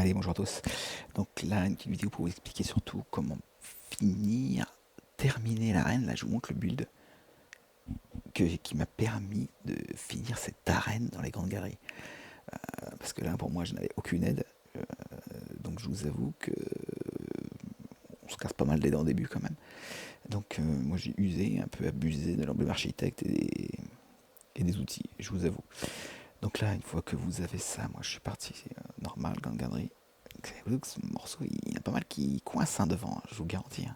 Allez, bonjour à tous. Donc là, une petite vidéo pour vous expliquer surtout comment terminer l'arène. Là, je vous montre le build qui m'a permis de finir cette arène dans les grandes galeries. Parce que là, pour moi, je n'avais aucune aide. Donc je vous avoue que on se casse pas mal les dents au début quand même. Donc moi, j'ai usé, un peu abusé de l'emblème architecte et des outils, je vous avoue. Donc là, une fois que vous avez ça, moi, je suis parti normal, grande galerie. Vous voyez que ce morceau, il y en a pas mal qui coincent devant, je vous garantis.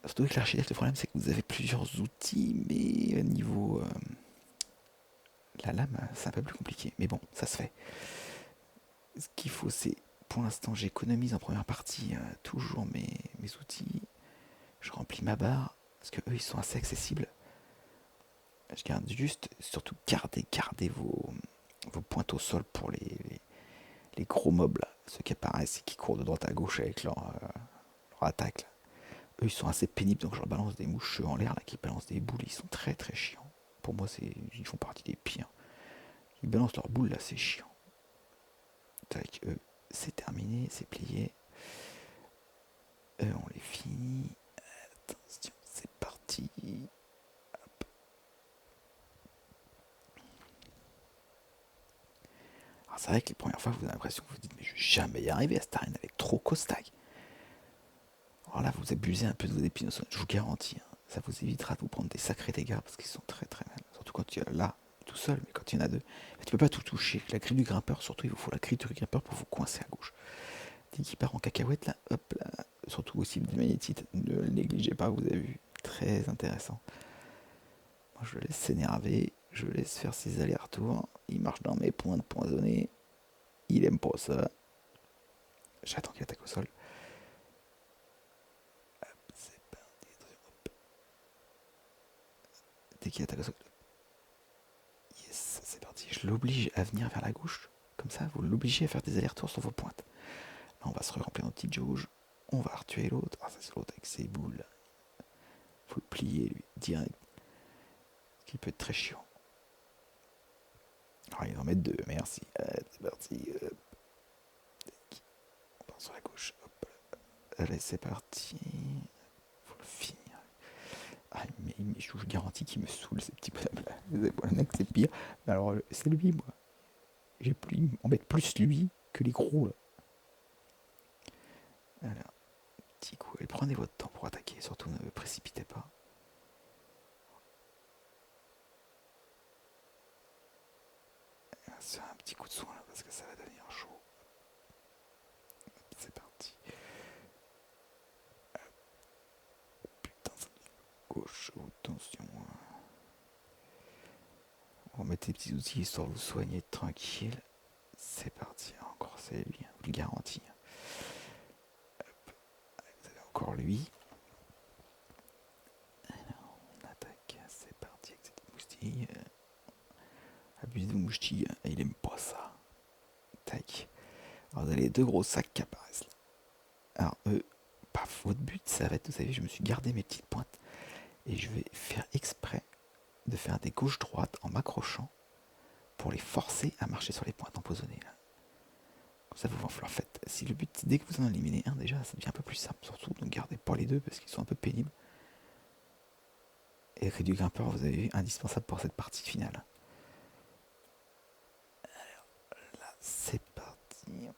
Surtout avec l'architecte, le problème c'est que vous avez plusieurs outils, mais au niveau la lame, c'est un peu plus compliqué. Mais bon, ça se fait. Ce qu'il faut, c'est pour l'instant, j'économise en première partie toujours mes outils. Je remplis ma barre parce que eux, ils sont assez accessibles. Je garde juste, surtout gardez vos pointes au sol pour les gros mobs là, ceux qui apparaissent et qui courent de droite à gauche avec leur attaque. Là. Eux, ils sont assez pénibles, donc je leur balance des mouches en l'air là, qui balancent des boules. Ils sont très très chiants. Pour moi, ils font partie des pires. Ils balancent leurs boules là, c'est chiant. Tac, eux, c'est terminé, c'est plié. Eux, on les finit. Attention, c'est parti. Alors, c'est vrai que les premières fois, vous avez l'impression que vous vous dites, mais je vais jamais y arriver à cette arène, elle est trop costaille. Alors là, vous abusez un peu de vos épines, je vous garantis. Ça vous évitera de vous prendre des sacrés dégâts parce qu'ils sont très très mal. Surtout quand tu es là, tout seul, mais quand il y en a deux, tu peux pas tout toucher. La grille du grimpeur, surtout, il vous faut la grille du grimpeur pour vous coincer à gauche. Dès qu'il part en cacahuète, là, hop là. Surtout aussi des magnétites, ne le négligez pas, vous avez vu. Très intéressant. Moi, je le laisse s'énerver, je le laisse faire ses allers-retours. Il marche dans mes points de poinçonnés. Il aime pas ça. J'attends qu'il attaque au sol. C'est parti. Dès qu'il attaque au sol. Yes, c'est parti. Je l'oblige à venir vers la gauche. Comme ça, vous l'obligez à faire des allers-retours sur vos pointes. Là, on va se remplir notre petite jauge. On va retuer l'autre. Ah, ça, c'est l'autre avec ses boules. Faut le plier, lui, direct. Ce qui peut être très chiant. Ah, il en met deux, merci. C'est parti. On part sur la gauche. Hop. Allez, c'est parti. Faut le finir. Ah, mais je vous garantis qu'il me saoule, ces petits bonhommes là. Le mec, c'est pire. Mais alors, c'est lui, moi. Il m'embête plus lui que les gros, là. Voilà. Petit coup. Et prenez votre temps pour attaquer. Surtout, ne vous précipitez pas. C'est un petit coup de soin, là, parce que ça va devenir chaud. C'est parti. Putain, ça devient gauche. Oh, attention. On va mettre des petits outils histoire de vous soigner tranquille. C'est parti. Encore, c'est lui. Je vous le garantis. Hop. Vous avez encore lui. Alors, on attaque. C'est parti avec cette moustille. Abusez de vos mouchetilles. Il aime pas ça. Tac. Alors, vous avez les deux gros sacs qui apparaissent là. Alors, paf, votre but, ça va être, vous savez, je me suis gardé mes petites pointes. Et je vais faire exprès de faire des gauches-droites en m'accrochant pour les forcer à marcher sur les pointes empoisonnées. Là. Comme ça, vous en faites. Si le but, dès que vous en éliminez un, déjà, ça devient un peu plus simple. Surtout, ne gardez pas les deux parce qu'ils sont un peu pénibles. Et le cri du grimpeur, vous avez vu, indispensable pour cette partie finale. Alors là, c'est parti.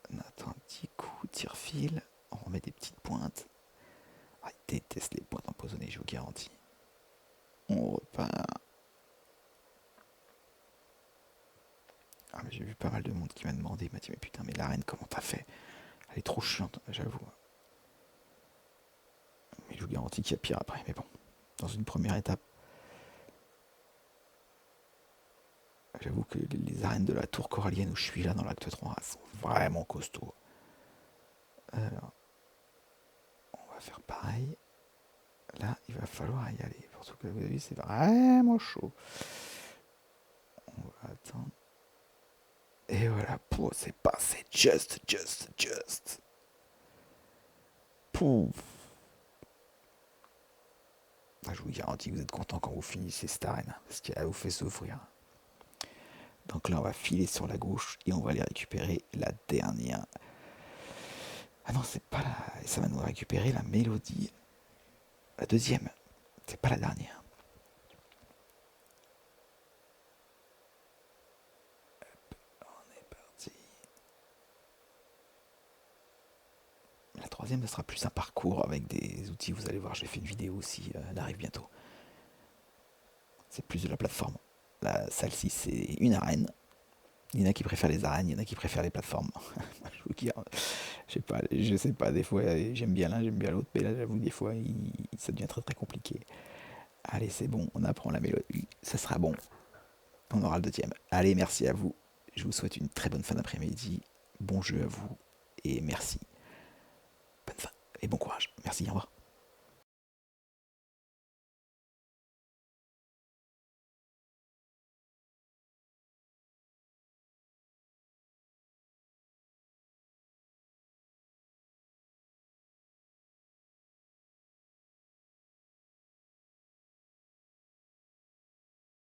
On attend un petit coup, tire-fil. On remet des petites pointes. Ah, il déteste les pointes empoisonnées, je vous garantis. On repart. Ah, mais j'ai vu pas mal de monde qui m'a demandé, il m'a dit mais putain mais l'arène comment t'as fait? Elle est trop chiante, j'avoue. Mais je vous garantis qu'il y a pire après, mais bon. Dans une première étape, j'avoue que les arènes de la tour corallienne où je suis là dans l'acte 3 sont vraiment costauds. Alors, on va faire pareil. Là, il va falloir y aller. Pour ce que vous avez vu, c'est vraiment chaud. On va attendre. Et voilà, pour c'est passé. Just. Pouf. Ah, je vous garantis que vous êtes content quand vous finissez cette arène, parce qu'elle vous fait souffrir. Donc là, on va filer sur la gauche et on va aller récupérer la dernière. Ah non, c'est pas la. Ça va nous récupérer la mélodie. La deuxième. C'est pas la dernière. On est parti. La troisième, ce sera plus un parcours avec des outils. Vous allez voir, j'ai fait une vidéo aussi. Elle arrive bientôt. C'est plus de la plateforme. Celle-ci, c'est une arène. Il y en a qui préfèrent les arènes, il y en a qui préfèrent les plateformes. Je vous dis, je sais pas, des fois j'aime bien l'un, j'aime bien l'autre, mais là j'avoue des fois ça devient très très compliqué. Allez, c'est bon, on apprend la mélodie, ça sera bon, on aura le deuxième. Allez, merci à vous, je vous souhaite une très bonne fin d'après-midi, bon jeu à vous, et merci. Bonne fin, et bon courage, merci, au revoir.